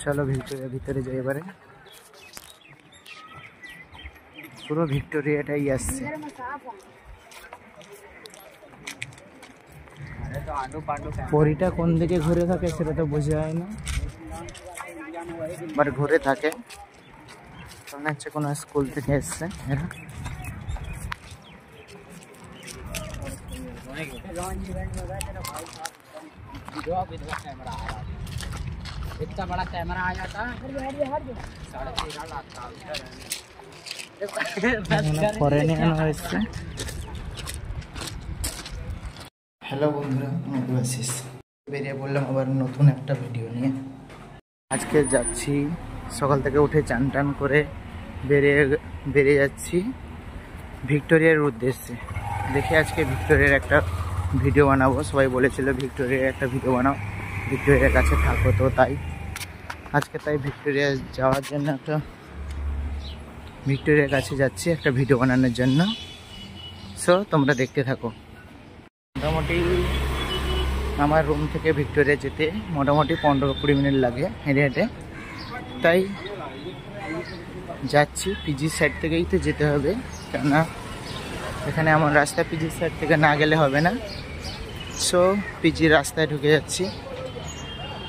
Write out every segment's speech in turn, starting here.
চলো ভিক্টোরিয়া ভিতরে যাই এবারে। পুরো ভিক্টোরিয়াটাই আসছে। পরীটা কোন দিকে ঘুরে থাকে সেটা তো বোঝা যায় না, বাট ঘুরে থাকে। মনে হচ্ছে কোনো স্কুল থেকে এসছে এরা। इतना बड़ा कैमरा आ जाता है হ্যালো বন্ধুরা, আমি দেবাশিস বেরিয়ে পড়লাম আবার নতুন একটা ভিডিও নিয়ে। আজকে যাচ্ছি, সকাল থেকে উঠে চান টান করে বেরিয়ে যাচ্ছি ভিক্টোরিয়ার উদ্দেশ্যে। দেখি আজকে ভিক্টোরিয়ার একটা ভিডিও বানাবো। সবাই বলেছিল ভিক্টোরিয়ার একটা ভিডিও বানাও, ভিক্টোরিয়ার কাছে থাকো, তো তাই আজকে ভিক্টোরিয়া যাওয়ার জন্য ভিক্টোরিয়ার কাছে যাচ্ছি একটা ভিডিও বানানোর জন্য। সো তোমরা দেখতে থাকো। মোটামুটি আমার রুম থেকে ভিক্টোরিয়া যেতে মোটামুটি 15-20 মিনিট লাগে হেঁটে হেঁটে। তাই যাচ্ছি, পিজির সাইড থেকেই তো যেতে হবে, কেননা এখানে আমার রাস্তা পিজির সাইড থেকে না গেলে হবে না। সো পিজির রাস্তায় ঢুকে যাচ্ছি।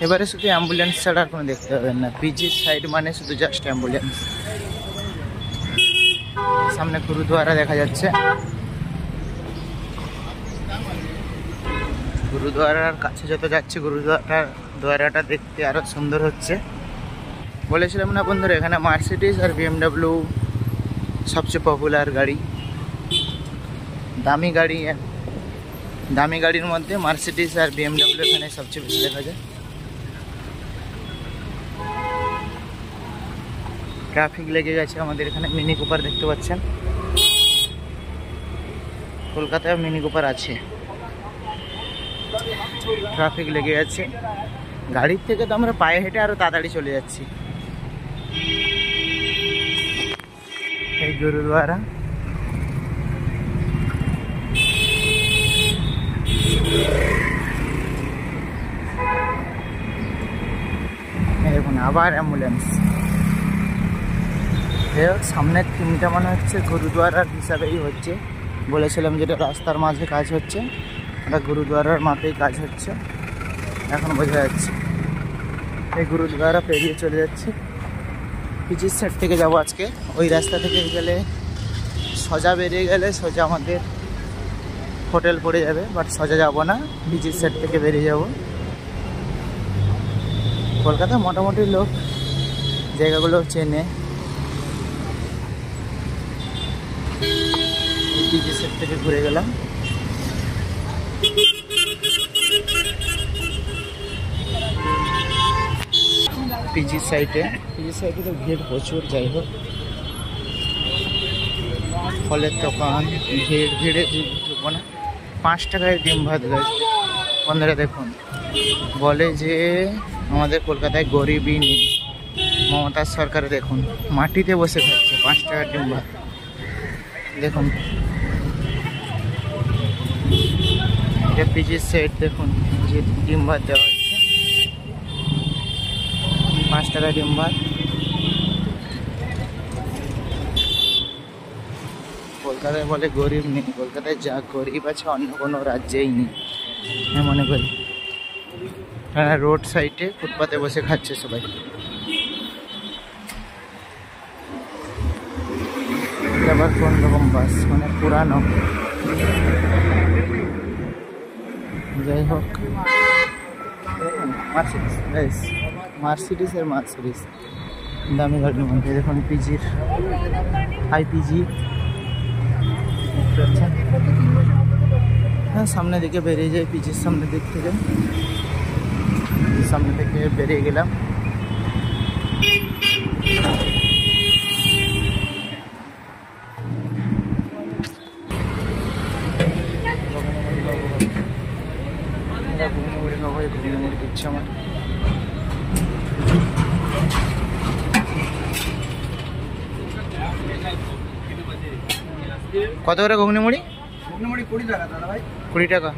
এবারে শুধু অ্যাম্বুলেন্স ছাড়া আর কোনো দেখতে পাবেন না। পিজির সাইড মানে শুধু জাস্ট অ্যাম্বুলেন্স। সামনে গুরুদুয়ারা দেখা যাচ্ছে। গুরুদুয়ারার কাছে যত যাচ্ছে গুরুদুয়ারাটা দেখতে আরো সুন্দর হচ্ছে। বলেছিলাম না বন্ধুরা, এখানে মার্সিডিজ আর BMW সবচেয়ে পপুলার গাড়ি। দামি গাড়ির মধ্যে মার্সিডিজ আর BMW এখানে সবচেয়ে বেশি দেখা যায়। ট্রাফিক লেগে গেছে আমাদের এখানে। মিনি কুপার দেখতে পাচ্ছেন, কলকাতায় মিনি কুপার আছে। ট্রাফিক লেগে গেছে, গাড়ির থেকে তো আমরা পায়ে হেঁটে আরো তাড়াতাড়ি চলে যাচ্ছি। এই গুরুদুয়ারা, দেখুন আবার অ্যাম্বুলেন্স। সামনের থিমটা মনে হচ্ছে গুরুদুয়ারার হিসাবেই হচ্ছে। বলেছিলাম যেটা রাস্তার মাঝে কাজ হচ্ছে, ওটা গুরুদুয়ারার মাঠেই কাজ হচ্ছে। এখন বোঝা যাচ্ছে। এই গুরুদুয়ারা পেরিয়ে চলে যাচ্ছে। পিজির সাইড থেকে যাবো আজকে। ওই রাস্তা থেকে গেলে সোজা বেরিয়ে গেলে সোজা আমাদের হোটেল পড়ে যাবে, বাট সোজা যাবো না, পিজির সাইড থেকে বেরিয়ে যাব। কলকাতা মোটামুটি লোক জায়গাগুলো চেনে। পিজি সাইড থেকে ঘুরে গেলাম। পিজি সাইডে তো ভিড় প্রচুর। যাই হোক, ফলের দোকান, ভিড়ে ঢুকবো না। 5 টাকায় ডিম ভাত গাছ। বন্ধুরা দেখুন, বলে যে আমাদের কলকাতায় গরিবই নেই। মমতা সরকার দেখুন মাটিতে বসে খাচ্ছে 5 টাকার ডিম ভাত। দেখুন এটা পিজির সাইড, দেখুন যে ডিম ভাত দেওয়া হচ্ছে 5 টাকা ডিম ভাত। কলকাতায় বলে গরিব নেই, কলকাতায় যা গরিব আছে অন্য কোনো রাজ্যেই নেই, আমি মনে করি। হ্যাঁ, রোড সাইডে ফুটপাতে বসে খাচ্ছে সবাই। আবার কোন রকম বাস, মানে পুরানো। যাই হোক, মার্সিডিজ দামি গাড়ির মধ্যে দেখুন পিজির IPG। হ্যাঁ, সামনে দিকে বেরিয়ে যায় পিজির সামনের দিক থেকে। সামনে থেকে বেরিয়ে গেলাম। ঘুগনি দিচ্ছে আমার। কত করে ঘুগনি মুড়ি? 20 টাকা দাদা ভাই। 20 টাকা।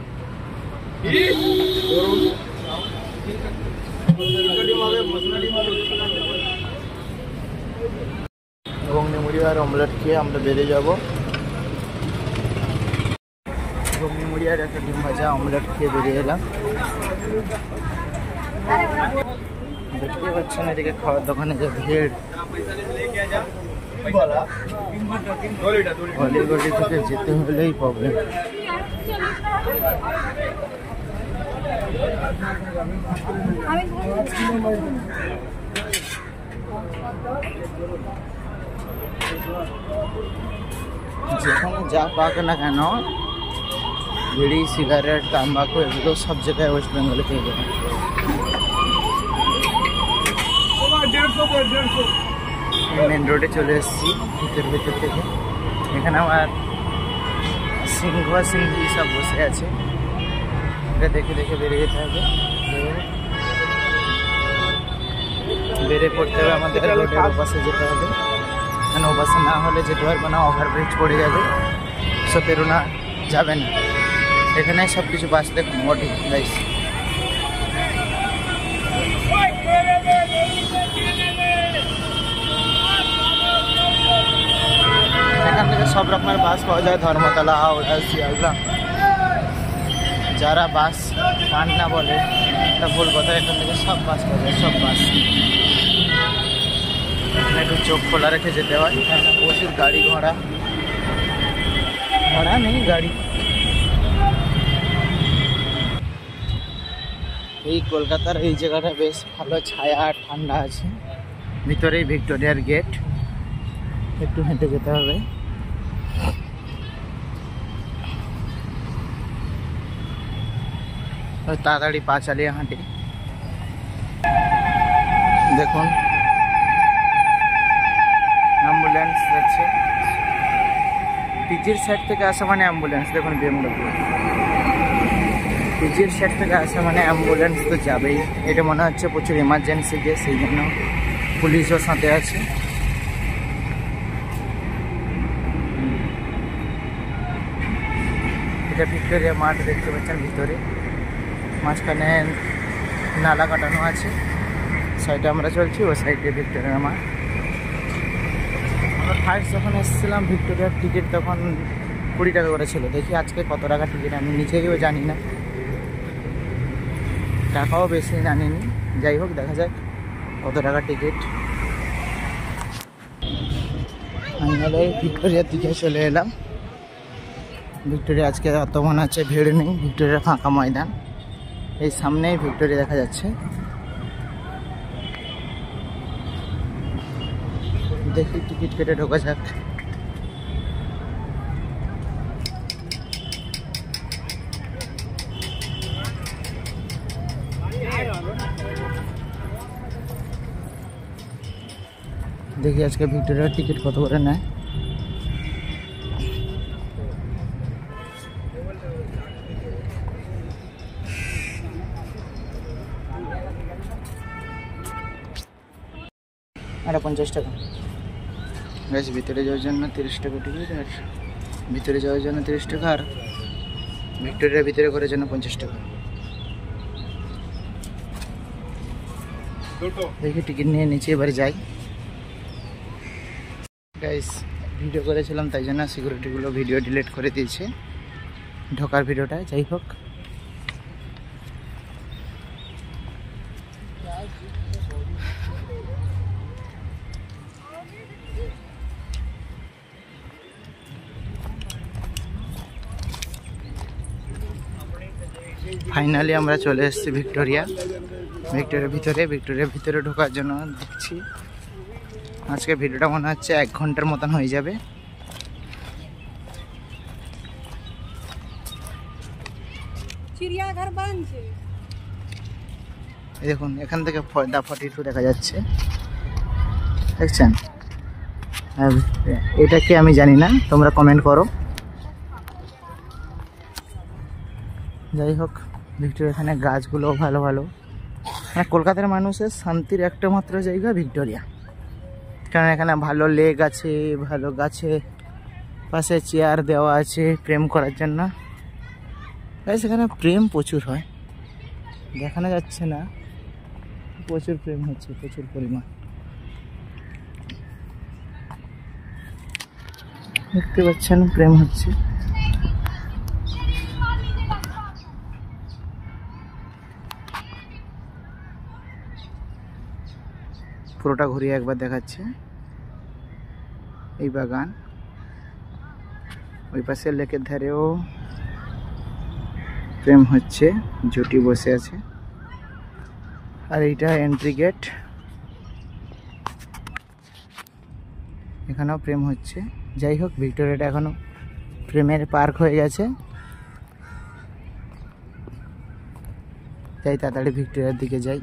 ঘুগনি মুড়ি আর অমলেট খেয়ে আমরা বেরিয়ে যাব। ঘুগনি মুড়ি আর একটা ডিম ভাজা অমলেট খেয়ে বেরিয়ে এলাম। দেখতে পাচ্ছেন এদিকে খাওয়ার দোকানে যে ভিড়, অলিগলি থেকে যেতে হলেই প্রবলেম। যেখানে যা পাক না কেন, বিড়ি, সিগারেট, তাম্বাকু এগুলো সব জায়গায় ওয়েস্ট বেঙ্গলে পেয়ে যাবে। মেন রোডে চলে এসেছি ভিতর থেকে। এখানে আমার সিংহ সিংহী সব বসে আছে, এটা দেখে দেখে বেরিয়ে যেতে হবে। বেরিয়ে পড়তে হবে আমাদের, রোডের ওপাশে যেতে হবে, কেন ওপাশে না হলে যেতে পারবো না, ওভারব্রিজ পড়ে যাবে, সব পেরোনা যাবে না। এখানে সব কিছু বাস দেখুন মোটি গাইস। এখান থেকে সব রকমের বাস পাওয়া যায়, ধর্মতলা, হাওড়া, শিয়ালদা। যারা বাস পান না বলে এটা ভুল কথা, এখান থেকে সব বাস পাওয়া যায়, সব বাস। এখানে একটু চোখ খোলা রেখে যেতে হয়, এখানে প্রচুর গাড়ি ঘোড়া নেই, গাড়ি। এই কলকাতার এই জায়গাটা বেশ ভালো ছায়া আর ঠান্ডা আছে। ভিতরেই ভিক্টোরিয়ার গেট, একটু হেঁটে যেতে হবে। তাড়াতাড়ি পা চালিয়ে হাঁটি। দেখুন অ্যাম্বুলেন্স যাচ্ছে, পিজির সাইড থেকে আসা মানে অ্যাম্বুলেন্স। দেখুন বিএমডব্লিউ পিজির সাইড থেকে আসা মানে অ্যাম্বুলেন্স তো যাবেই। এটা মনে হচ্ছে প্রচুর এমার্জেন্সি কেস, সেই জন্য পুলিশও সাথে আছে। এটা ভিক্টোরিয়া মাঠ দেখতে পাচ্ছেন, ভিতরে মাঝখানে নালা কাটানো আছে, সাইডে আমরা চলছি, ও সাইডে ভিক্টোরিয়া মাঠ। আমরা ফার্স্ট যখন এসেছিলাম ভিক্টোরিয়ার টিকিট তখন 20 টাকা করে ছিল, দেখি আজকে কত টাকা টিকিট আমি নিজেও জানি না, টাকাও বেশি জানিনি। যাই হোক দেখা যাক কত টাকা টিকিট। ফাইনালি ভিক্টোরিয়ার দিকে চলে এলাম। ভিক্টোরিয়া আজকে অত মনে হচ্ছে ভিড় নেই, ভিক্টোরিয়ার ফাঁকা ময়দান। এই সামনেই ভিক্টোরিয়া দেখা যাচ্ছে। দেখি টিকিট কেটে ঢোকা যাক। দেখি আজকে ভিক্টোরিয়ার টিকিট কত করে নেয়। এটা 50 টাকা। গাইস ভিতরে যাওয়ার জন্য 30 টাকা টিকিট, আর ভিতরে যাওয়ার জন্য 30 টাকা, আর ভিক্টোরিয়ার ভিতরে করার জন্য 50 টাকা। দেখি টিকিট নিয়ে নিচে এবার যাই। গাইস ভিডিও করেছিলাম তাই জন্য সিকিউরিটিগুলো ভিডিও ডিলিট করে দিয়েছে ঢোকার ভিডিওটা। যাই হোক ফাইনালি আমরা চলে এসেছি ভিক্টোরিয়ার ভিতরে ঢোকার জন্য দেখছি। আজকে ভিডিওটা মনে হচ্ছে 1 ঘন্টার মতন হয়ে যাবে। চিড়িয়াঘর বানছে, এই দেখুন এখান থেকে দা 42 দেখা যাচ্ছে, দেখছেন? এটা কি আমি জানি না, তোমরা কমেন্ট করো। যাই হোক ভিক্টোরিয়া, এখানে গাছগুলো ভালো ভালো, মানে কলকাতার মানুষের শান্তির একটা মাত্র জায়গা ভিক্টোরিয়া, কারণ এখানে ভালো লেক আছে, ভালো গাছে পাশে চেয়ার দেওয়া আছে প্রেম করার জন্য। সেখানে প্রেম প্রচুর হয়, দেখানো যাচ্ছে না, প্রচুর প্রেম হচ্ছে, প্রচুর পরিমাণ। দেখতে পাচ্ছেন প্রেম হচ্ছে। পুরোটা ঘুরিয়ে একবার দেখাচ্ছে। এই বাগান, ওই পাশে লেকের ধারেও প্রেম হচ্ছে, জুটি বসে আছে। আর এইটা এন্ট্রি গেট, এখানেও প্রেম হচ্ছে। যাই হোক, ভিক্টোরিয়াটা এখনো প্রেমের পার্ক হয়ে গেছে। যাই তাড়াতাড়ি ভিক্টোরিয়ার দিকে যাই।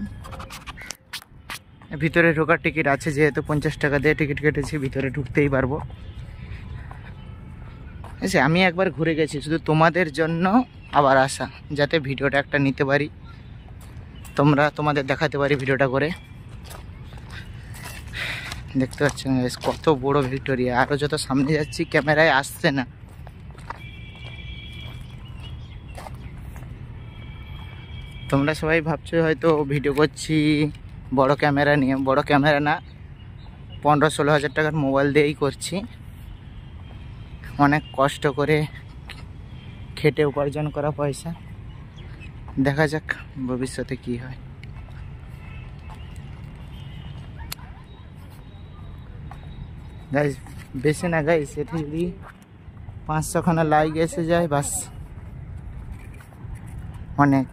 ভিতরে ঢোকার টিকিট আছে, যেহেতু 50 টাকা দিয়ে টিকিট কেটেছি, ভিতরে ঢুকতেই পারবো। আচ্ছা, আমি একবার ঘুরে গেছি, শুধু তোমাদের জন্য আবার আসা, যাতে ভিডিওটা একটা নিতে পারি, তোমাদের দেখাতে পারি ভিডিওটা করে। দেখতে পাচ্ছেন কত বড় ভিক্টোরিয়া। আরও যত সামনে যাচ্ছি ক্যামেরায় আসছে না। তোমরা সবাই ভাবছো হয়তো ভিডিও করছি বড় ক্যামেরা নিয়ে। বড় ক্যামেরা না, 15-16 হাজার টাকার মোবাইল দিয়েই করছি। অনেক কষ্ট করে খেটে উপার্জন করা পয়সা। দেখা যাক ভবিষ্যতে কি হয়। গাইস বেশি না গাইস, এতে যদি 500 খানা লাইক এসে যায় বাস অনেক।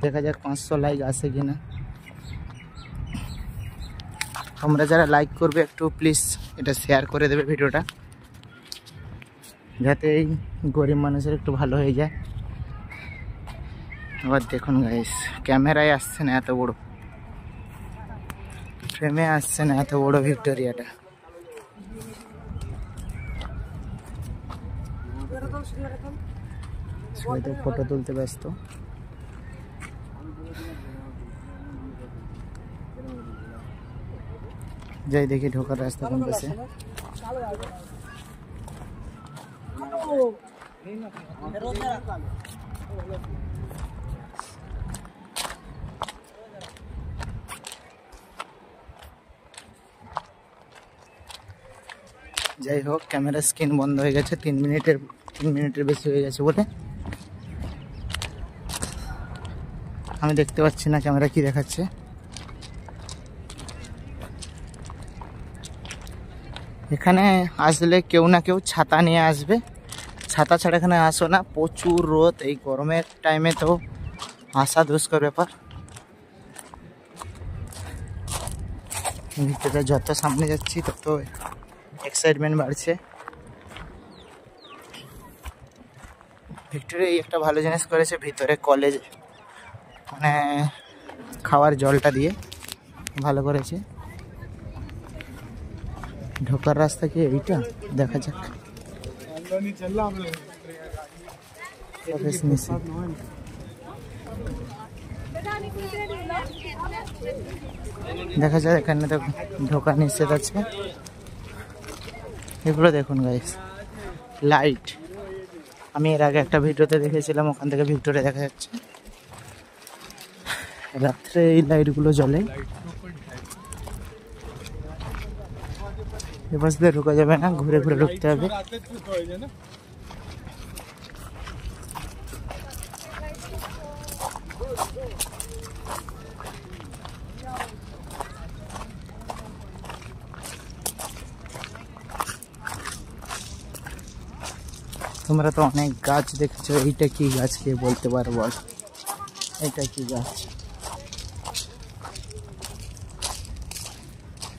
দেখা যাক 500 লাইক আসে কিনা। তোমরা যারা লাইক করবে একটু প্লিজ এটা শেয়ার করে দেবে ভিডিওটা, যাতে এই গরিব মানুষের একটু ভালো হয়ে যায়। আবার দেখুন গাইস, ক্যামেরায় আসছে না এত বড়, ফ্রেমে আসছে না এত বড় ভিক্টোরিয়াটা। সবাই তো ফটো তুলতে ব্যস্ত। যাই দেখি ঢোকার রাস্তা কোন পাশে। যাই হোক, ক্যামেরা স্ক্রিন বন্ধ হয়ে গেছে 3 মিনিটের বেশি হয়ে গেছে বলে। আমি দেখতে পাচ্ছি না ক্যামেরা কি দেখাচ্ছে। এখানে আসলে কেউ না কেউ ছাতা নিয়ে আসবে, ছাতা ছাড়া এখানে আসো না, প্রচুর রোদ। এই গরমের টাইমে তো আসা দুষ্কর ব্যাপার। ভিতরে যত সামনে যাচ্ছি তত এক্সাইটমেন্ট বাড়ছে। ভিক্টোরিয়া একটা ভালো জিনিস করেছে, ভিতরে কলেজ মানে খাওয়ার জলটা দিয়ে ভালো করেছে। ঢোকার রাস্তা কি এইটা? দেখা যাক। দেখা যাক, এখানে তো ঢোকা নিষেধ আছে। এগুলো দেখুন গাইস, লাইট। আমি এর আগে একটা ভিডিওতে দেখেছিলাম, ওখান থেকে ভিক্টোরিয়া দেখা যাচ্ছে। রাত্রে এই লাইটগুলো জ্বলে। এবার দিয়ে ঢোকা যাবে না, ঘুরে ঘুরে ঢুকতে হবে। তোমরা তো অনেক গাছ দেখছো, এইটা কি গাছ কে বলতে পারো বল? এটা কি গাছ?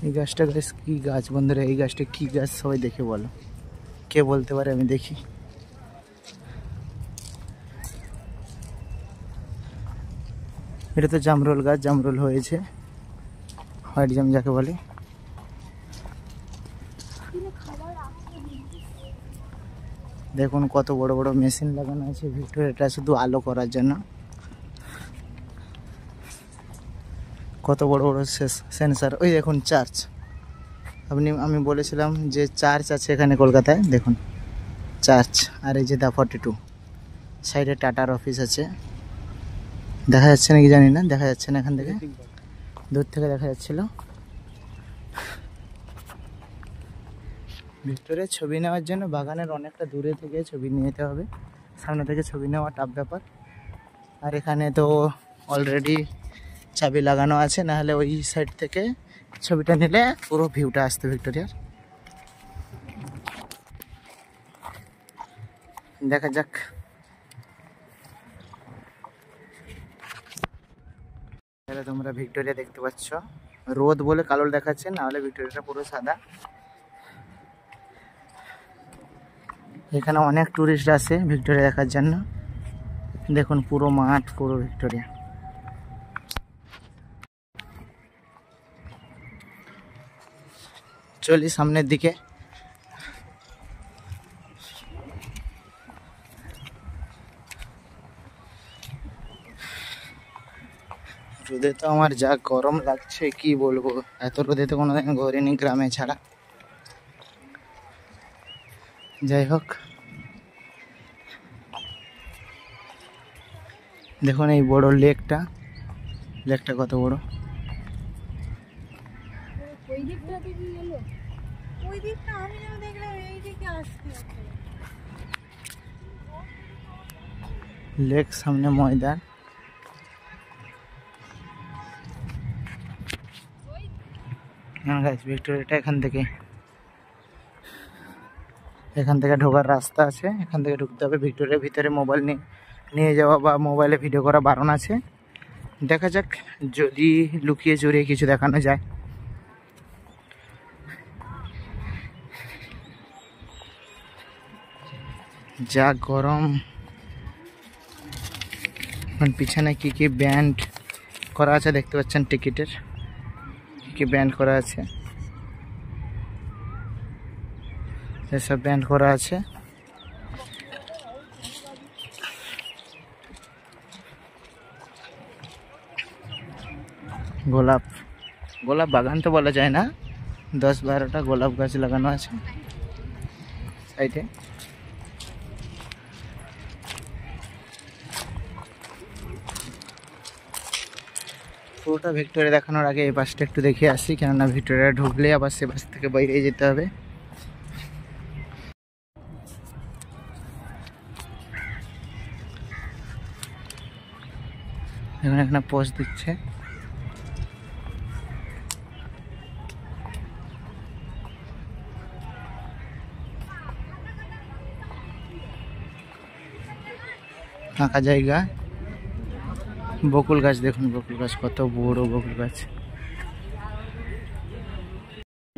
এই গাছটা গাছ কি গাছ বন্ধুরা? এই গাছটা কি গাছ সবাই দেখে বলো, কে বলতে পারে? আমি দেখি। এটা তো জামরুল গাছ, জামরুল হয়েছে, হোয়াইট জাম যাকে বলে। দেখুন কত বড় বড় মেশিন লাগানো আছে ভিক্টোরিয়াটা শুধু আলো করার জন্য। কত বড় বড় সেন্সার। ওই দেখুন চার্চ। আমি বলেছিলাম যে চার্চ আছে এখানে কলকাতায়, দেখুন চার্চ। আর এই যে দা 42 সাইডে টাটার অফিস আছে। দেখা যাচ্ছে নাকি জানি না, দেখা যাচ্ছে না এখান থেকে, দূর থেকে দেখা যাচ্ছিল। ভিক্টোরিয়া ছবি নেওয়ার জন্য বাগানের অনেকটা দূরে থেকে ছবি নিয়ে যেতে হবে, সামনে থেকে ছবি নেওয়া টাফ ব্যাপার। আর এখানে তো অলরেডি চাবি লাগানো আছে, নাহলে ওই সাইড থেকে ছবিটা নিলে পুরো ভিউটা আসতো ভিক্টোরিয়ার। দেখা যাক। তোমরা ভিক্টোরিয়া দেখতে পাচ্ছ, রোদ বলে কালো দেখাচ্ছে, নাহলে ভিক্টোরিয়াটা পুরো সাদা। এখানে অনেক টুরিস্ট আসে ভিক্টোরিয়া দেখার জন্য। দেখুন পুরো মাঠ, পুরো ভিক্টোরিয়া। চলি সামনের দিকে। রোদে তো আমার যা গরম লাগছে কি বলবো, এত রোদে তো কোনোদিন ঘোরিনি গ্রামে ছাড়া। যাই হোক, দেখুন এই বড় লেকটা, লেকটা কত বড়। লেক সামনে ময়দান। ভিক্টোরিয়াটা এখান থেকে ঢোকার রাস্তা আছে, এখান থেকে ঢুকতে হবে। ভিক্টোরিয়ার ভিতরে মোবাইল নিয়ে যাওয়া বা মোবাইলে ভিডিও করা বারণ আছে। দেখা যাক যদি লুকিয়ে চুরিয়ে কিছু দেখানো যায়। যা গরম। পিছনে কি কি ব্যান্ড করা আছে দেখতে পাচ্ছেন, টিকিটের কি কি ব্যান্ড করা আছে, এসব ব্যান্ড করা আছে। গোলাপ বাগান তো বলা যায় না, 10-12টা গোলাপ গাছ লাগানো আছে সাইডে। পুরোটা ভিক্টোরিয়া দেখানোর আগে এই পাশটা একটু দেখে আসি, কেননা ভিক্টোরিয়া ঢুকলে আবার সে পাশ থেকে বাইরে যেতে হবে। এখানে পোস্ট দিচ্ছে। ফাঁকা জায়গা। বকুল গাছ দেখুন, বকুল গাছ কত বড় বকুল গাছ।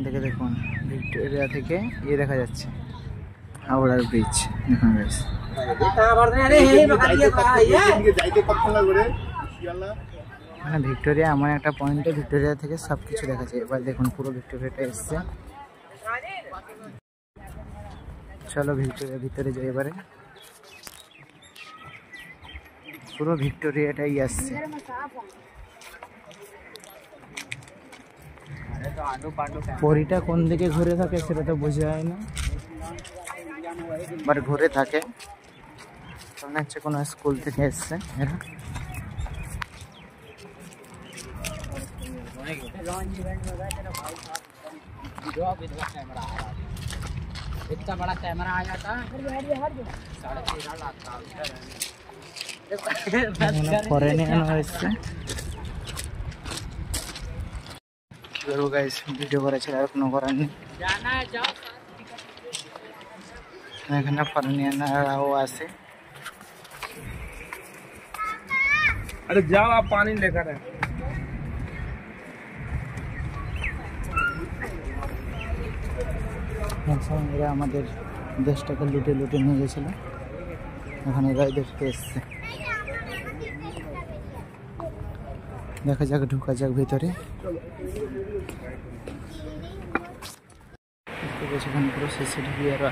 দেখে দেখুন ভিক্টোরিয়া থেকে ইয়ে দেখা যাচ্ছে, হাওড়ার ব্রিজ। দেখুন গাছ, ভিক্টোরিয়া এমন একটা পয়েন্টে ভিক্টোরিয়া থেকে সবকিছু দেখা যায়। এবার দেখুন পুরো ভিক্টোরিয়াটা এসছে। চলো ভিক্টোরিয়া ভিতরে যাই এবারে। পুরো ভিক্টোরিয়াটাই আসছে। পরিটা কোন দিকে ঘুরে থাকে সেটা তো বোঝা যায় না, বাট ঘুরে থাকে। মনে হচ্ছে কোনো স্কুল থেকে এসছে এরা। इतना बड़ा कैमरा आ जाता है 13.5 लाख का। ভিডিও করেছে আর কোনো করার নেই। এখানে ফরেনিয়ানরাও আছে। अरे जाओ आप पानी लेकर है। এরা আমাদের দেশটাকে লুটে নিয়ে গেছিল, এখন এরাই দেখতে এসছে। দেখা যাক, ঢোকা যাক ভিতরে। সেখানে পুরো সিসিটিভি আর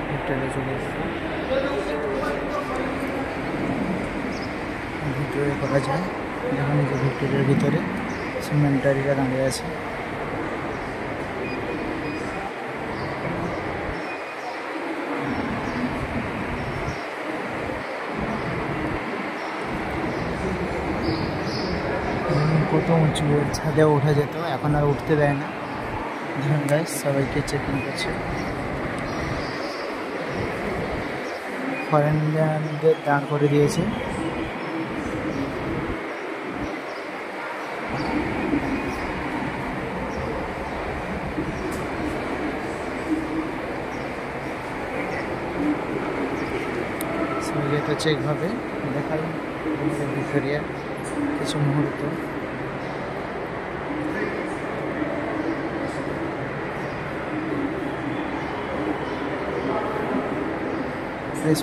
ভিতরে চলে এসছে। ভিতরে করা যায়, যখন ভিক্টোরিয়ার ভিতরে সিমেন্টারিরা দাঁড়িয়ে আছে। কত উঁচু, ছাদে ওঠা যেত, এখন আর উঠতে দেয় না। দেখুন গাইস, সবাইকে চেকিং করছে। ফরেনদের দাঁড় করে দিয়েছে। সবাই চেক হবে। দেখাই ভিক্টোরিয়া কিছু মুহূর্ত।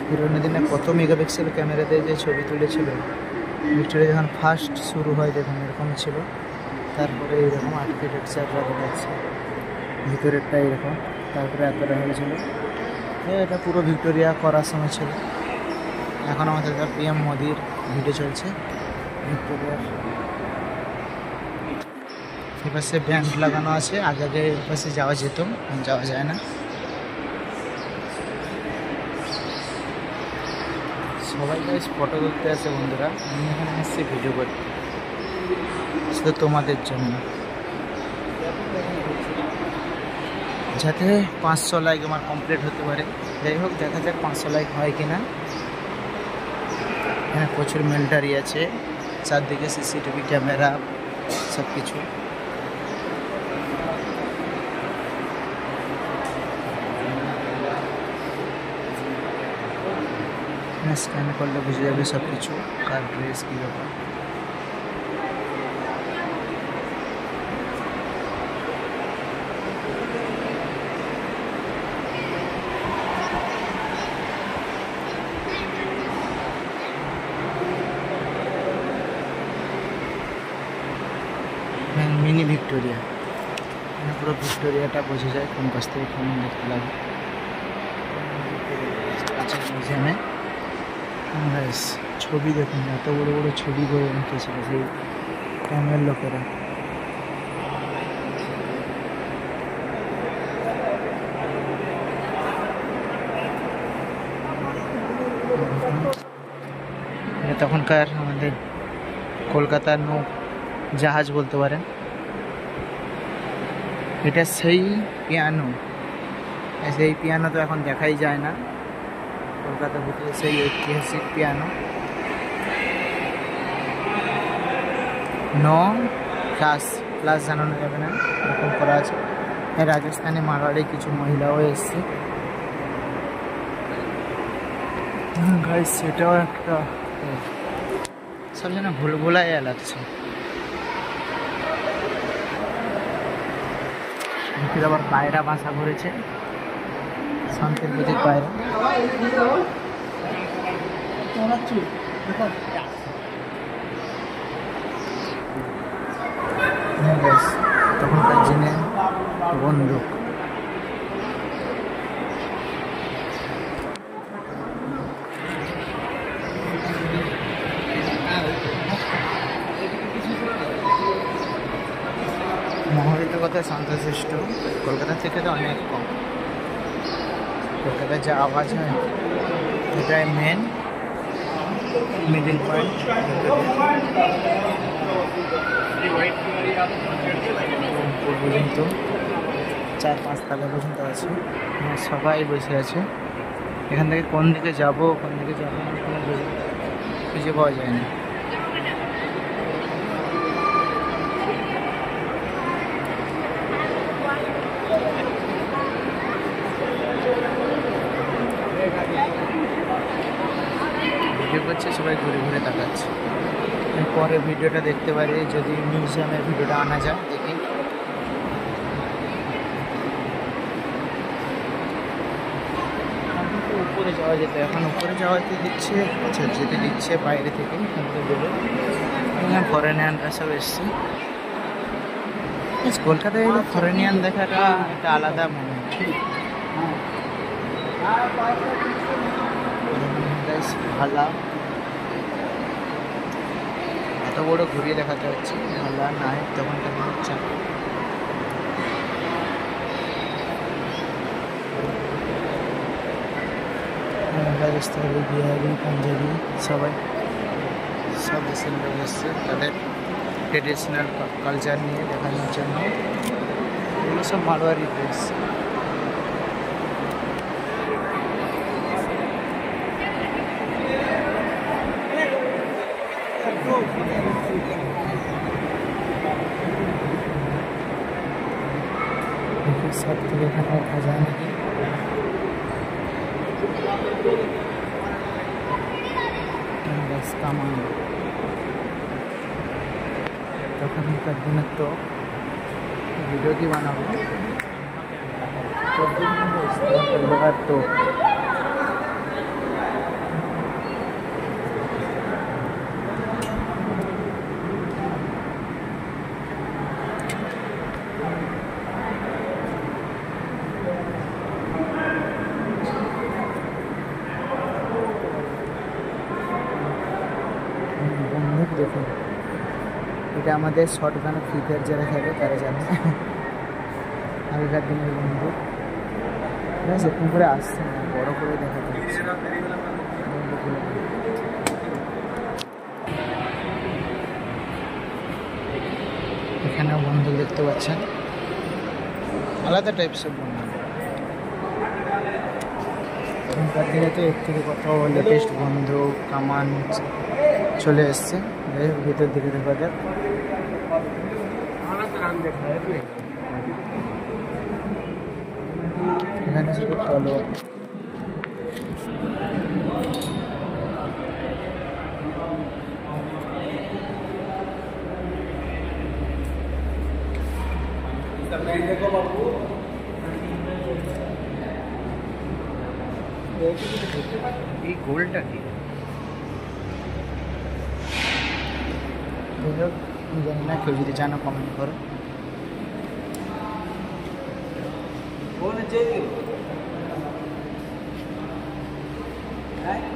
পুরোনো দিনে কত মেগাপিক্সেল ক্যামেরাতে যে ছবি তুলেছিল, ভিক্টোরিয়া যখন ফার্স্ট শুরু হয় দেখুন এরকম ছিল, তারপরে এইরকম আর্কিটেকচাররা দেখাচ্ছে, ভিতরেরটা এরকম, তারপরে এতটা হয়েছিল। এটা পুরো ভিক্টোরিয়া করার সময় ছিল। এখন আমাদের পিএম মোদির ভিডিও চলছে ভিক্টোরিয়ার। এপাশে ব্যান্ড লাগানো আছে, আগে আগে এপাশে যাওয়া যেত, যাওয়া যায় না। সবাই ফটো তুলতে আসে বন্ধুরা, আমি এখানে এসেছি ভিডিও করতে, শুধু তোমাদের জন্য, যাতে 500 লাইক আমার কমপ্লিট হতে পারে। যাই হোক, দেখা যাক 500 লাইক হয় কিনা। এখানে প্রচুর মিলিটারি আছে, চারদিকে সিসিটিভি ক্যামেরা সব কিছু। স্ক্যান করলে বুঝে যাবে সব কিছু, কার ড্রেস কী ব্যাপার। মিনি ভিক্টোরিয়া, পুরো ভিক্টোরিয়াটা বোঝা যায় কোন কাছ থেকে কোন দেখতে লাগে। আচ্ছা, মিউজিয়ামে ছবি দেখুন, এত বড় বড় ছবি করে রেখেছিল সেই টাইমের লোকেরা। তখনকার আমাদের কলকাতার নৌ জাহাজ বলতে পারেন। এটা সেই পিয়ানো, সেই পিয়ানো তো এখন দেখাই যায় না কলকাতার ভিতরে, সেই ঐতিহাসিক পিয়ানো। নো ক্লাস জানানো যাবে না, এরকম করা আছে। রাজস্থানে মারোয়াড়ি কিছু মহিলাও এসছে। গাইস, সেটাও একটা সব যেন ভুলভুলাইয়া লাগছে। ভিতরে আবার পায়রা বাসা করেছে, শান্তির প্রতীক পায়রা। তখনকার দিনে বন্দুক। মহরিত কথা শান্তশিষ্ট, কলকাতা থেকে তো অনেক কম। কলকাতার যা আওয়াজ হয় এটাই মেন মিডিল পয়েন্ট। পর্যন্ত 4-5 তলা পর্যন্ত আছে, সবাই বসে আছে। এখান থেকে কোন দিকে যাব কোন দিকে যাবো না কোনো খুঁজে পাওয়া যায় না। ভিডিও করছে, সবাই ঘুরে ঘুরে তাকাচ্ছে। পরে ভিডিওটা দেখতে পারি যদি মিউজিয়ামের ভিডিওটা আনা যায়, দেখি। উপরে যাওয়া যেত, এখন উপরে যাওয়াতে দিচ্ছে, আচ্ছা যেতে দিচ্ছে বাইরে থেকে, কিন্তু বলে ফরেনিয়ানরা সব এসছে। কলকাতায় এলে ফরেনিয়ান দেখাটা একটা আলাদা মনে হয়। ভালা এত বড় ঘুরিয়ে দেখাতে হচ্ছে, ভালা নাই তখন কেমন হচ্ছে। রাজস্থানি, বিহারি, পাঞ্জাবি সবাই, সব দেশের লোক এসছে, তাদের ট্রেডিশনাল কালচার নিয়ে দেখানোর জন্য। এগুলো সব মারোয়ারি ড্রেস। সব থেকে এখানে দেখা যায় নাকি কামান। তখনকার দিনের তো ভিডিও কি বানাবো, তো বন্দুক দেখুন, এটা আমাদের শর্ট গান ফ্রি ফায়ার যারা খেলে তারা জানে। আগেকার দিনের বন্দুক সেরকম করে আসছে না, বড় করে দেখা যাচ্ছে বন্দুকগুলো। এখানেও বন্দুক দেখতে পাচ্ছেন, আলাদা টাইপসের বন্দুক। এখনকার দিনে তো এর থেকে কত লেটেস্ট বন্দুক কামান চলে এসছে। ভিতর দিকে দেখা যাক। এখানে শুধু তলোয়ার। देखो बाबू এই গোলটা কি জানি না, কেউ যদি জানো কমেন্ট করো।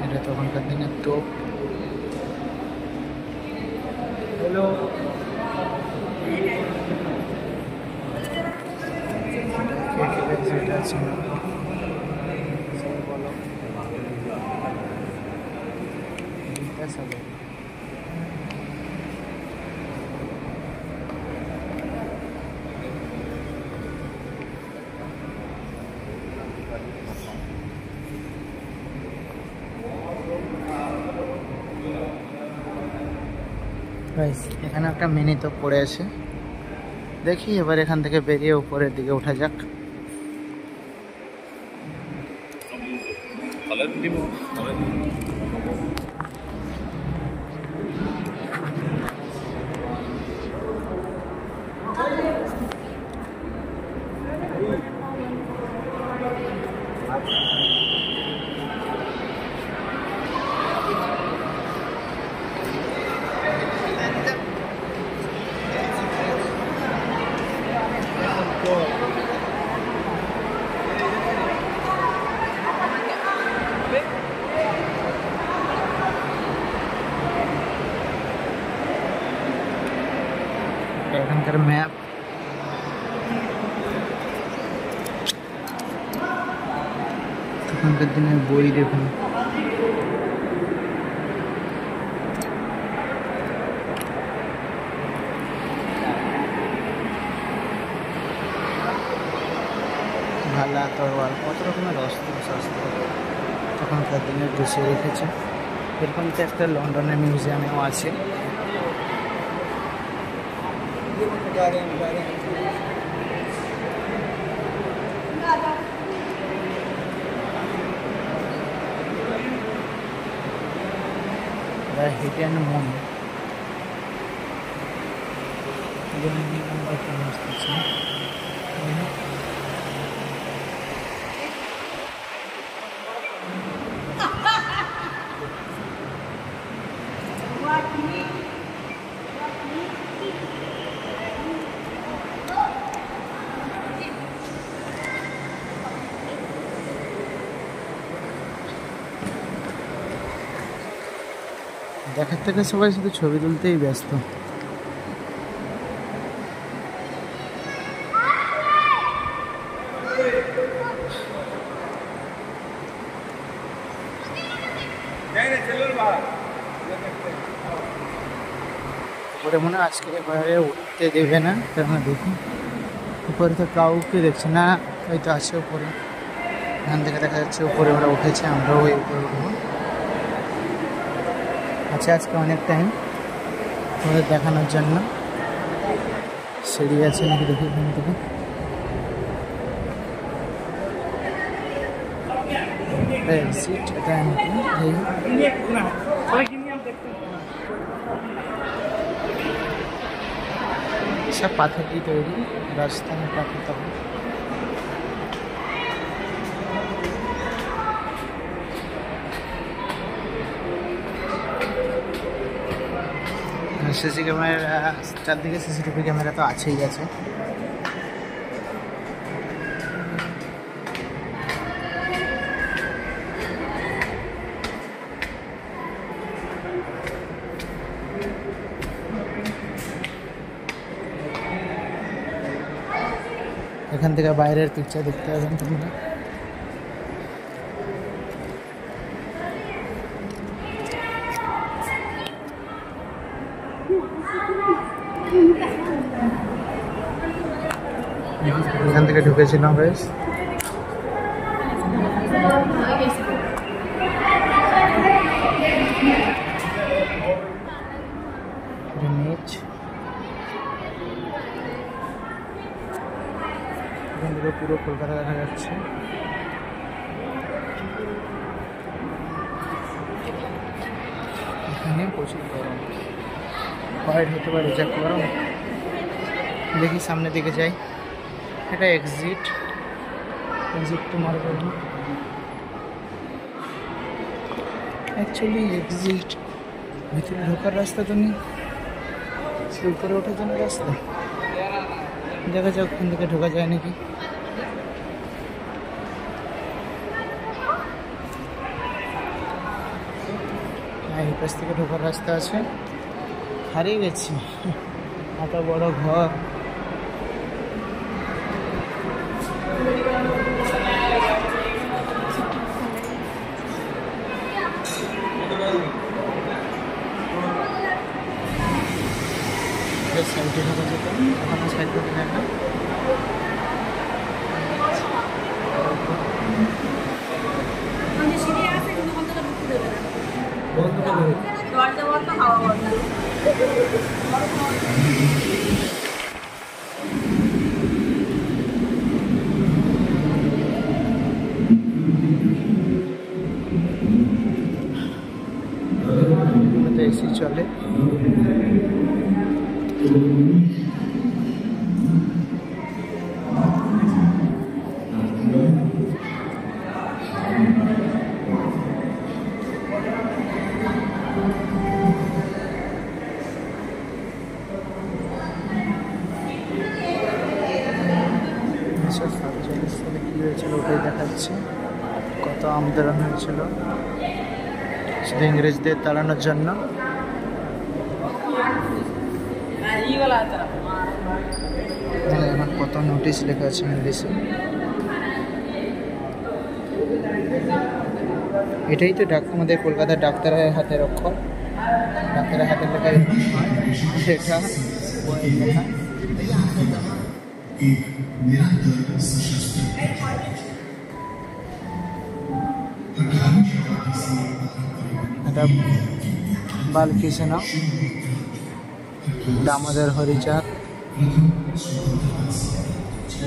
এটা তখনকার দিনের তোপ। हेलो যেটা আছে বলো এখানে একটা মিনি তো পড়ে আছে। দেখি এবার এখান থেকে বেরিয়ে উপরের দিকে ওঠা যাক। এখানকার ম্যাপ, তখনকার দিনের বই দেখুন। ভালা তরোয়াল, কত রকমের অস্ত্র শস্ত্র তখনকার দিনে গুছিয়ে রেখেছে। এরকম তো একটা লন্ডনের মিউজিয়ামেও আছে। হিডেন মুন দেখার থেকে সবাই শুধু ছবি তুলতেই ব্যস্ত। উপরে মনে হয় আজকে এবারে উঠতে দেবে না, কেন দেখুন উপরে তো কাউকে দেখছে না। ওই তো আছে উপরে, এখান থেকে দেখা যাচ্ছে উপরে ওরা উঠেছে, আমরাও ওই উপরে উঠবো। আচ্ছা, আজকে অনেক টাইম ওদের দেখানোর জন্য। সিঁড়ি আছে নাকি দেখি এখান থেকে। এক্সিট এটা এই সব পাথর দিয়ে তৈরি রাস্তা, পাথর তখন সিসি ক্যামেরা, চারদিকে সিসিটিভি ক্যামেরা তো আছেই আছে। এখান থেকে বাইরের পিকচার দেখতে পাবেন তোমরা। এখান থেকে ঢুকেছিলাম বেশ। এখান থেকে পুরো কলকাতা দেখা যাচ্ছে। এখানে প্রচুর গরম, হোয়াইট হতে পারে যা গরম। দেখি সামনের দিকে যাই। এটা এক্সিট, এক্সিট তো মারব না, অ্যাকচুয়ালি এক্সিট ভিতরে ঢোকার রাস্তা তো নেই, উপরে ওঠার জন্য রাস্তা। দেখা যাক ওখান থেকে ঢোকা যায় নাকি। এই পাশ থেকে ঢোকার রাস্তা আছে। হারিয়ে গেছি, এত বড় ঘর। সাইডে ঢোকা যেত, ওখানে সাইড ঢোকা যায় না। এসি চলে। কি হয়েছিল ওটাই দেখাচ্ছে, কত আন্দোলন হয়েছিল শুধু ইংরেজদের তাড়ানোর জন্য। এখন কত নোটিশ লেখা আছে ইংলিশে। এটাই তো আমাদের কলকাতার ডাক্তারের হাতের অক্ষর, ডাক্তারের হাতের লেখা এটা লেখা। এটা বালকৃষ্ণ, দামোদর হরিচাঁদ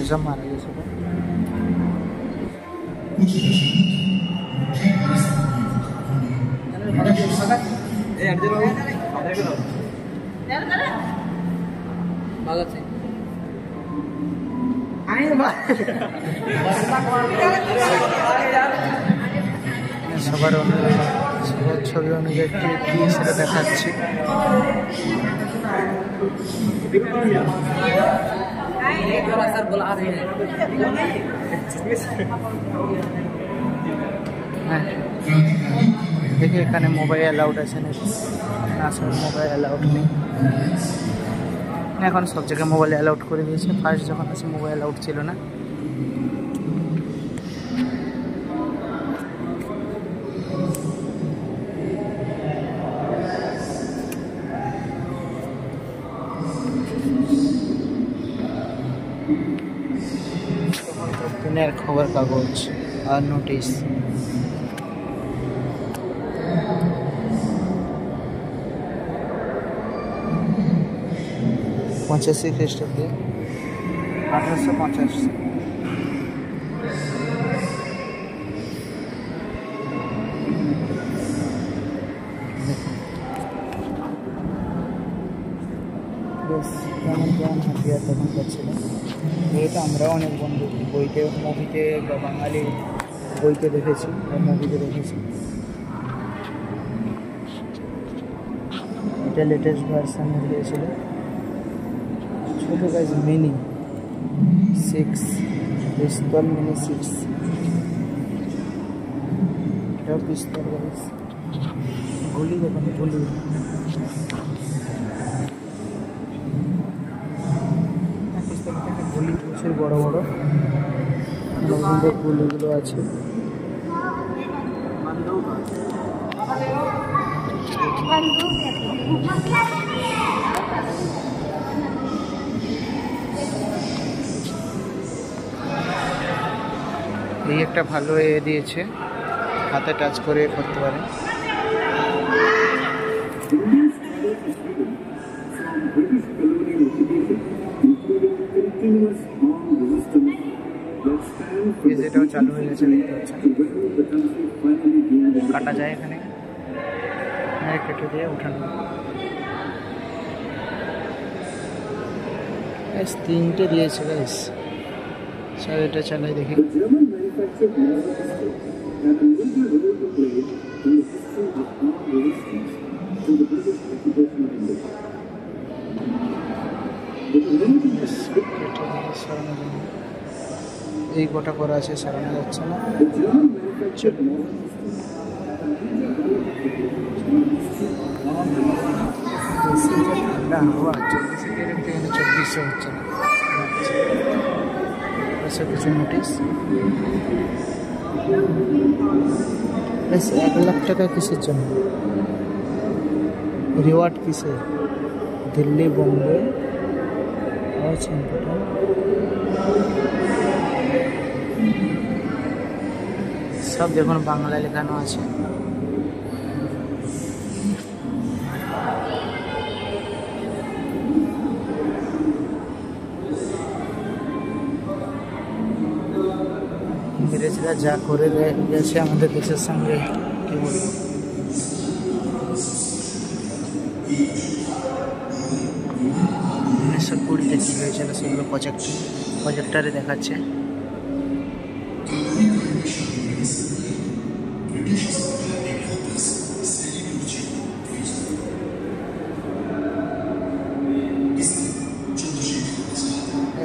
এসব মারা গেছিল। সবার ছবি অনুযায়ী কি সেটা দেখাচ্ছি। হ্যাঁ, দেখি এখানে মোবাইল অ্যালাউড আছে নাকি না। সব মোবাইল অ্যালাউড নেই এখন, সব জায়গায় মোবাইল অ্যালাউড করে দিয়েছে। ফার্স্ট যখন আছে মোবাইল অ্যালাউড ছিল না। দিনের খবর কাগজ আর নোটিশ। পঁচাশি খ্রিস্টাব্দে 1850। বেশ কেমন কেমন হাতিয়ার তখনকার ছিল। এটা আমরা অনেক বন্ধু বইতে, মুভিতে বা বাঙালি বইতে দেখেছি বা মুভিতে দেখেছি। এটা লেটেস্ট ভার্সান হয়েছিল। ছোটো গাইজ মিনি 6 পিস্তল, মিনি 6। এটা পিস্তল গাইজ, গুলি দেখুন, গুলি। গুলি প্রচুর বড় বড় গুলিগুলো আছে। এই একটা ভালো দিয়েছে, হাতে টাচ করে করতে পারে। যেটাও চালু হয়ে গেছে, দেখতে পাচ্ছেন। কাটা যায় এখানে, কেটে দিয়ে উঠানো। তিনটে দিয়েছে গাইস। সব এটা চালাই দেখি। এই গোটা করা আছে, সারানো যাচ্ছে না। ঠান্ডা হাওয়া, 2400 হচ্ছে না। কিছু নোটিশ। 1 লাখ টাকা কিসের জন্য? রিওয়ার্ড কিসের? দিল্লি, বোম্বে, সব দেখুন বাংলায় লেখানো আছে। ইংরেজরা যা করে গেছে আমাদের দেশের সঙ্গে, কি বলবো। 1920-তে কী হয়েছিল সেগুলো প্রজেক্টারে দেখাচ্ছে।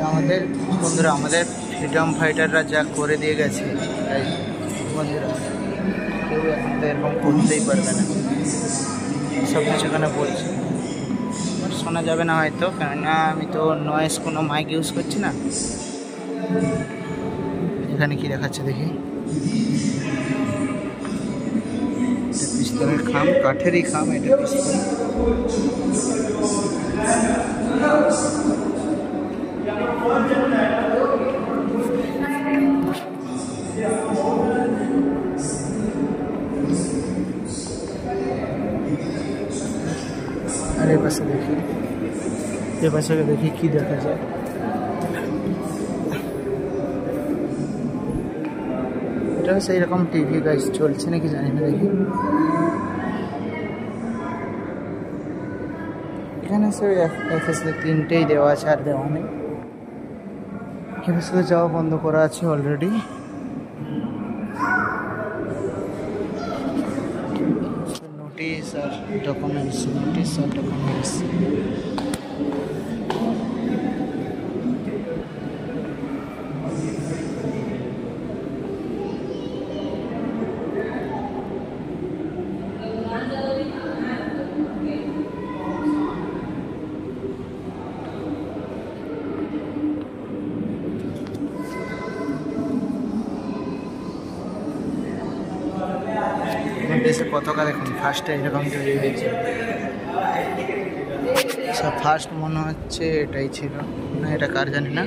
আমাদের বন্ধুরা, আমাদের ফ্রিডম ফাইটাররা যা করে দিয়ে গেছে, তাই বন্ধুরা কেউ আমাদের এরকম করতেই পারবে না। সব কিছু এখানে বলছি, শোনা যাবে না হয়তো, কেননা আমি তো নয়েজ কোনো মাইক ইউজ করছি না। এখানে কি দেখাচ্ছে দেখি। পিস্তলের খাম, কাঠেরই খাম, এটা পিস্তল। আর এ পাশে দেখি, এ পাশে দেখি কি দেখা যায়। এটা সেই রকম টিভি গাইজ চলছে নাকি জানি না, দেখি। এখানে সব এফএসএ 3টেই দেওয়া আছে, আর দেওয়া নেই। এফএসএ যাওয়া বন্ধ করা আছে অলরেডি। নোটিশ আর ডকুমেন্টস, নোটিশ আর ডকুমেন্টস। দেশে পতাকা দেখুন, ফার্স্টে এরকম তৈরি হয়েছে। সব ফার্স্ট মনে হচ্ছে এটাই ছিল না, এটা কার জানি না।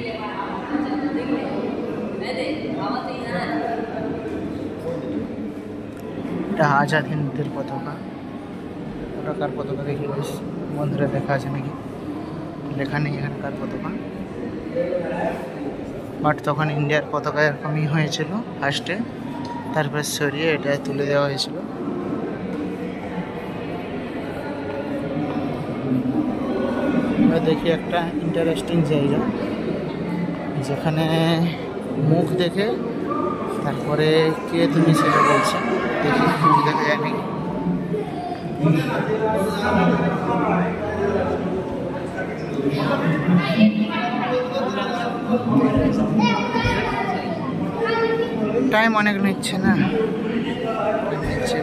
এটা আজাদ হিন্দের পতাকা। ওটাকার পতাকা দেখি বেশ বন্ধুরা লেখা আছে নাকি, লেখা নেই এখানকার পতাকা, বাট তখন ইন্ডিয়ার পতাকা এরকমই হয়েছিল ফার্স্টে, তারপরে সরিয়ে এটা তুলে দেওয়া হয়েছিল। আমরা দেখি একটা ইন্টারেস্টিং জায়গা, যেখানে মুখ দেখে তারপরে কে তুমি সেটা বলছে, দেখি মুখ দেখে যায় নাকি। টাইম অনেক নিচ্ছে না, নিচ্ছে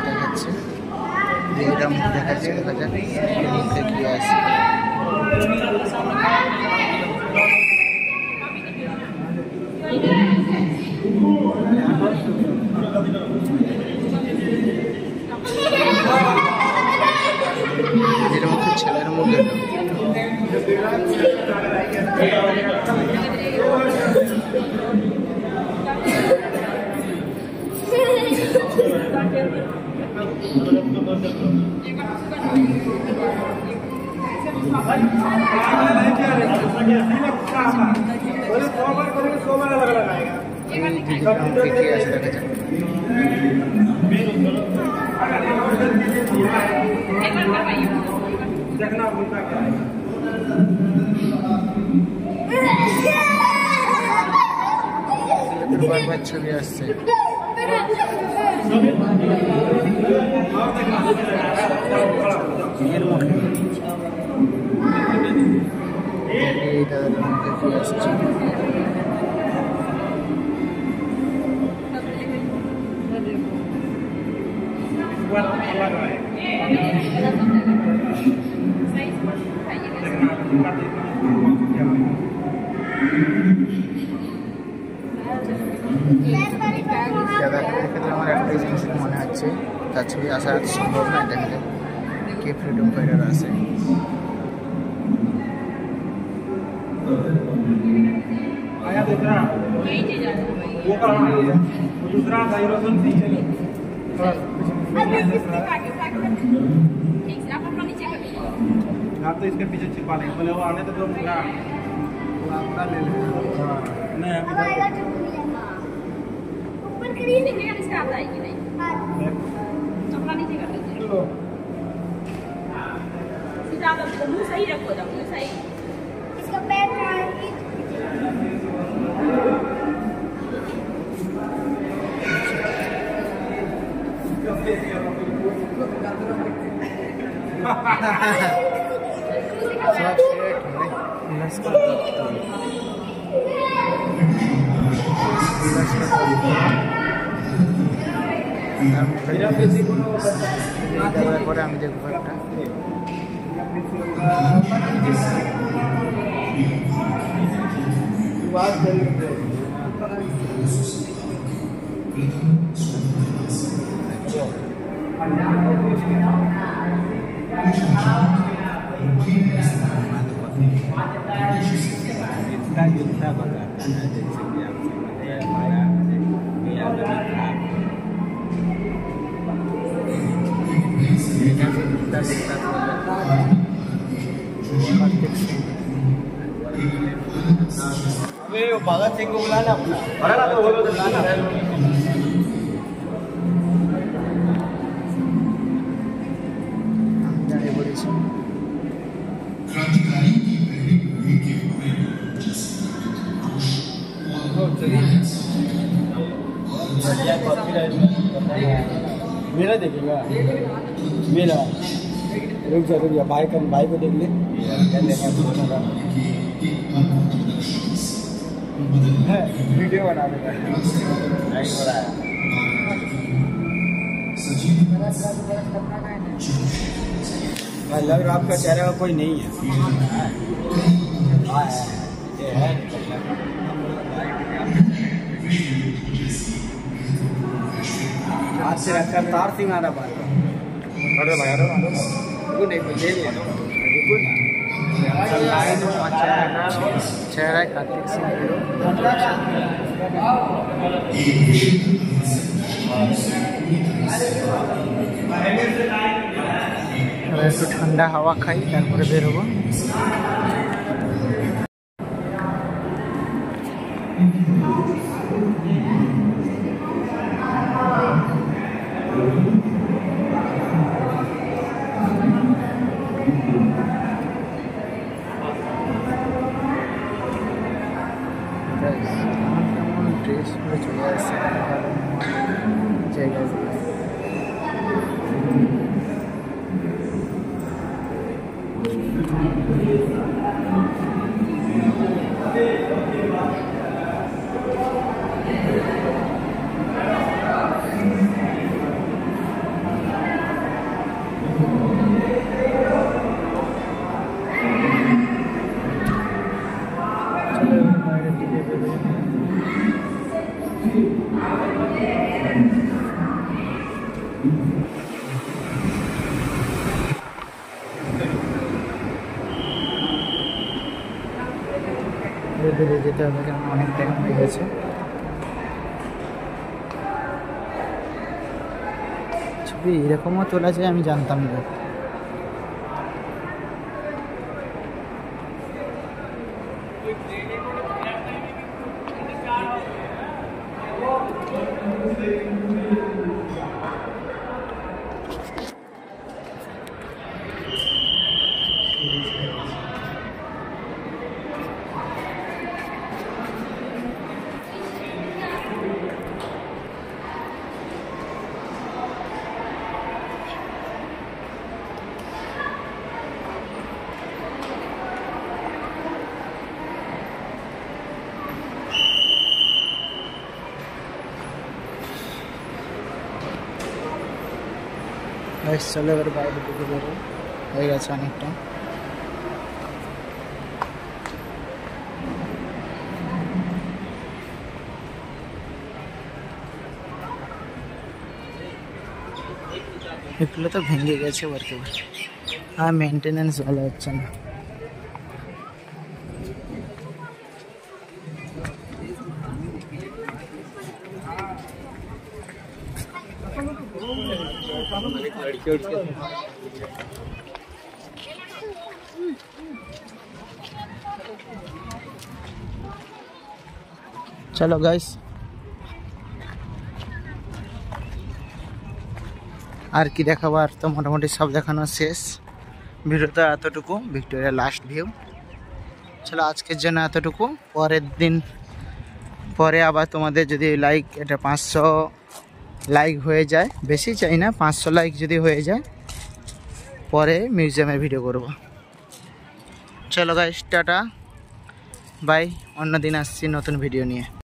দেখাচ্ছে, এটা মুখ দেখাচ্ছে, দেখা যাক মুখে কি আছে। এর মুখে ছেলের মুখে देखना मुद्दा क्या है। বারবার ছবি আসছে। এর মুখে এইটা মুখে কি আসছে। আমার একটা জিনিস মনে হচ্ছে, তার ছবি আসা সম্ভব না, দেখলে কে ফ্রিডম ফাইটার আছে। आया दूसरा वो कहाँ है? दूसरा हीरो सुन ठीक है। आप तो इसके पीछे छिपा लेंगे, बोले वो आने तो दो पूरा पूरा ले लेंगे। नहीं ऊपर करिए, देखिएगा इसका आता है कि नहीं। चपला नीचे कर लीजिए, सीधा आप मुंह सही रखो, जब मुंह सही, इसका पैर পরে আমি দেখবো একটা भगत सिंह को बुलाना अपना, तो बोलो तो बुलाना। मेरा देखेगा, मेरा रुक जा भाई का, भाई को देख ले है, वीडियो बना देगा नहीं हो रहा है। लग रहा आपका चेहरे में कोई नहीं है। ये है हाथ से रखकर तार सिंह आ रहा बात। लाइट और चेहरा कार्तिक सिंह একটু ঠান্ডা হাওয়া খাই তারপরে বেরোবো। ড্রেসগুলো চলে আসছে জায়গায়। ধীরে যেতে হবে কারণ অনেক টাইম হয়ে গেছে। ছবি এরকমও তোলা যায় আমি জানতাম না। চলো এবার বাইরে দিকে বেরো, হয়ে গেছে অনেকটা। এগুলো তো ভেঙে গেছে বর্তমান, আর মেনটেনেন্স ভালো হচ্ছে না। চলো গাইস, আর কি দেখাবো, আর তো মোটামুটি সব দেখানো শেষ। ভিডিওটা এতটুকু, ভিক্টোরিয়া লাস্ট ভিউ। চলো আজকের জন্য এতটুকু, পরের দিন পরে আবার তোমাদের যদি লাইক এটা 500 লাইক হয়ে যায়, বেশি চাই না, 500 লাইক যদি হয়ে যায় পরে মিউজিয়ামের ভিডিও করব। চলো গাইস টাটা বাই, অন্য দিন আসছি নতুন ভিডিও নিয়ে।